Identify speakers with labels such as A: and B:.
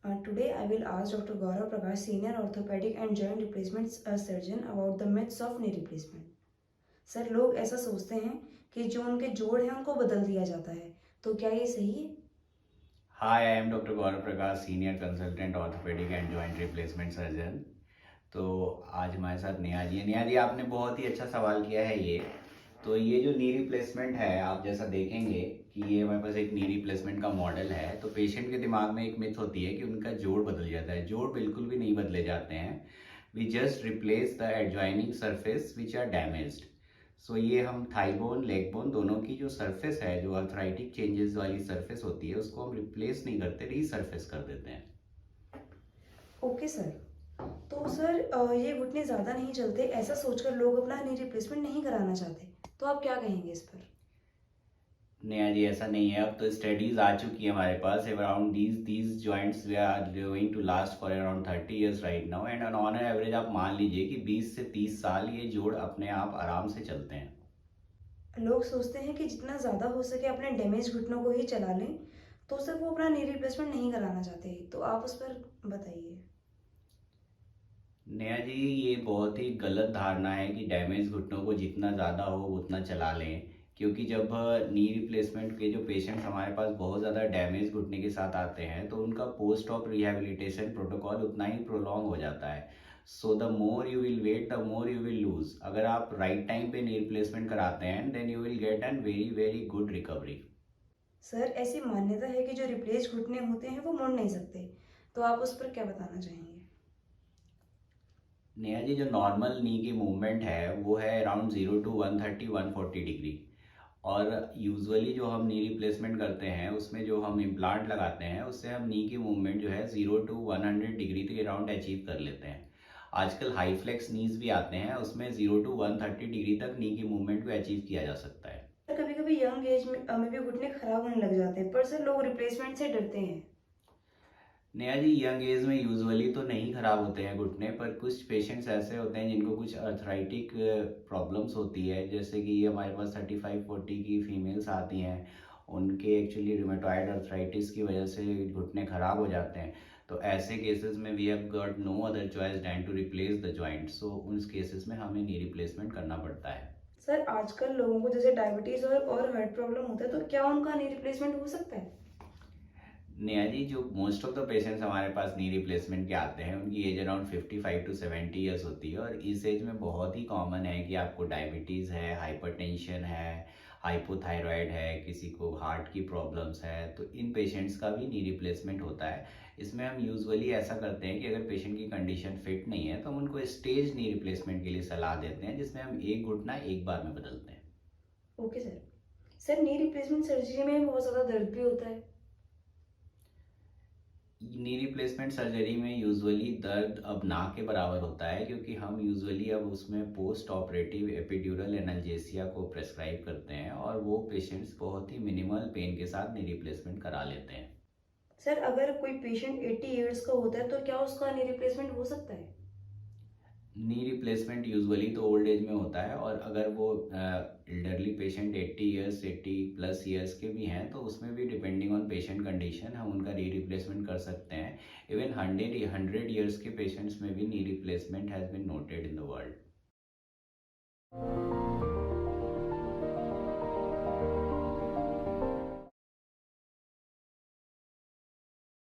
A: Today I will ask Dr. Gaurav Prakash, Senior Orthopedic and Joint Replacement Surgeon, about the myths of knee replacement. Sir, लोग ऐसा सोचते हैं कि जो उनके जोड़ हैं उनको बदल दिया जाता है, तो क्या ये सही है?
B: Hi, I am Dr. Gaurav Prakash, Senior Consultant Orthopedic and Joint Replacement Surgeon. तो आज हमारे साथ नेहा जी है। नेहा जी, आपने बहुत ही अच्छा सवाल किया है ये। तो ये जो नी रिप्लेसमेंट है, आप जैसा देखेंगे कि ये हमारे पास एक नी रिप्लेसमेंट का मॉडल है। तो पेशेंट के दिमाग में एक मिथ होती है कि उनका जोड़ बदल जाता है। जोड़ बिल्कुल भी नहीं बदले जाते हैं। We just replace the adjoining surface which are damaged. So ये हम थाई बोन, लेग बोन दोनों की जो सरफेस है, जो अर्थराइटिक चेंजेस वाली सरफेस होती है, उसको हम रिप्लेस नहीं करते, रीसरफेस कर देते हैं।
A: Okay sir. तो सर, ये घुटने ज़्यादा नहीं चलते, ऐसा सोचकर लोग अपना नी रिप्लेसमेंट नहीं कराना चाहते, तो आप क्या कहेंगे इस पर?
B: नेहा जी, ऐसा नहीं है। अब तो स्टडीज आ चुकी है हमारे पास। Around these joints they are going to last for around 30 years right now, and on average आप मान लीजिए कि 20 से 30 साल ये जोड़ अपने आप आराम से चलते हैं।
A: लोग सोचते हैं कि जितना ज़्यादा हो सके अपने डैमेज घुटनों को ही चला लें, तो सर वो अपना नी रिप्लेसमेंट नहीं कराना चाहते, तो आप उस पर बताइए।
B: नेहा जी, ये बहुत ही गलत धारणा है कि डैमेज घुटनों को जितना ज़्यादा हो उतना चला लें। क्योंकि जब नी रिप्लेसमेंट के जो पेशेंट्स हमारे पास बहुत ज़्यादा डैमेज घुटने के साथ आते हैं, तो उनका पोस्ट ऑप रिहेबिलिटेशन प्रोटोकॉल उतना ही प्रोलॉन्ग हो जाता है। So the more you will wait, the more you will lose. अगर आप राइट टाइम पे नी रिप्लेसमेंट कराते हैं, then you will get an very very good recovery.
A: Sir, ऐसी मान्यता है कि जो रिप्लेस घुटने होते हैं वो मुड़ नहीं सकते, तो आप उस पर क्या बताना चाहेंगे?
B: नेहा जी, जो नॉर्मल नी की मूवमेंट है वो है अराउंड 0 to 130-140 डिग्री। और यूजुअली जो हम नी रिप्लेसमेंट करते हैं, उसमें जो हम इम्प्लांट लगाते हैं, उससे हम नी की मूवमेंट जो है 0 to 100 डिग्री के अराउंड अचीव कर लेते हैं। आजकल हाई फ्लेक्स नीज भी आते हैं, उसमें 0 to 130 डिग्री तक नी की मूवमेंट भी अचीव किया जा सकता है।
A: कभी कभी यंग एज में भी घुटने खराब होने लग जाते हैं, पर सर लोग रिप्लेसमेंट से डरते हैं।
B: नेहा जी, यंग एज में यूजुअली तो नहीं खराब होते हैं घुटने, पर कुछ पेशेंट्स ऐसे होते हैं जिनको कुछ अर्थराइटिक प्रॉब्लम्स होती है। जैसे कि ये हमारे पास 35-40 की फीमेल्स आती हैं, उनके एक्चुअली रिमेटॉइड अर्थराइटिस की वजह से घुटने खराब हो जाते हैं। तो ऐसे केसेस में we have got no other choice than to replace the joint. So उन केसेस में हमें नी रिप्लेसमेंट करना पड़ता है।
A: सर, आजकल लोगों को जैसे डायबिटीज और हार्ट प्रॉब्लम होता है, तो क्या उनका नी रिप्लेसमेंट हो सकता है?
B: नेहा जी, जो मोस्ट ऑफ द पेशेंट्स हमारे पास नी रिप्लेसमेंट के आते हैं, उनकी एज अराउंड 55 to 70 ईयर्स होती है। और इस एज में बहुत ही कॉमन है कि आपको डायबिटीज़ है, हाइपरटेंशन है, हाइपोथायराइड है, किसी को हार्ट की प्रॉब्लम्स है। तो इन पेशेंट्स का भी नी रिप्लेसमेंट होता है। इसमें हम यूजुअली ऐसा करते हैं कि अगर पेशेंट की कंडीशन फिट नहीं है, तो हम उनको स्टेज नी रिप्लेसमेंट के लिए सलाह देते हैं, जिसमें हम एक घुटना एक बार में बदलते हैं।
A: Okay sir. Sir, knee replacement surgery में बहुत ज़्यादा दर्द भी होता है।
B: नी रिप्लेसमेंट सर्जरी में यूजुअली दर्द अब ना के बराबर होता है, क्योंकि हम यूजुअली अब उसमें पोस्ट ऑपरेटिव एपिड्यूरल एनाल्जेसिया को प्रेस्क्राइब करते हैं, और वो पेशेंट्स बहुत ही मिनिमल पेन के साथ नी रिप्लेसमेंट करा लेते हैं।
A: सर, अगर कोई पेशेंट 80 ईयर्स का होता है, तो क्या उसका नी रिप्लेसमेंट हो सकता है?
B: नी रिप्लेसमेंट यूजुअली तो ओल्ड एज में होता है, और अगर वो एल्डरली पेशेंट 80 ईयर्स 80+ ईयर्स के भी हैं, तो उसमें भी डिपेंडिंग ऑन पेशेंट कंडीशन हम उनका नी रिप्लेसमेंट कर सकते हैं। इवन 100 ईयर्स के पेशेंट्स में भी knee replacement has been noted in the world.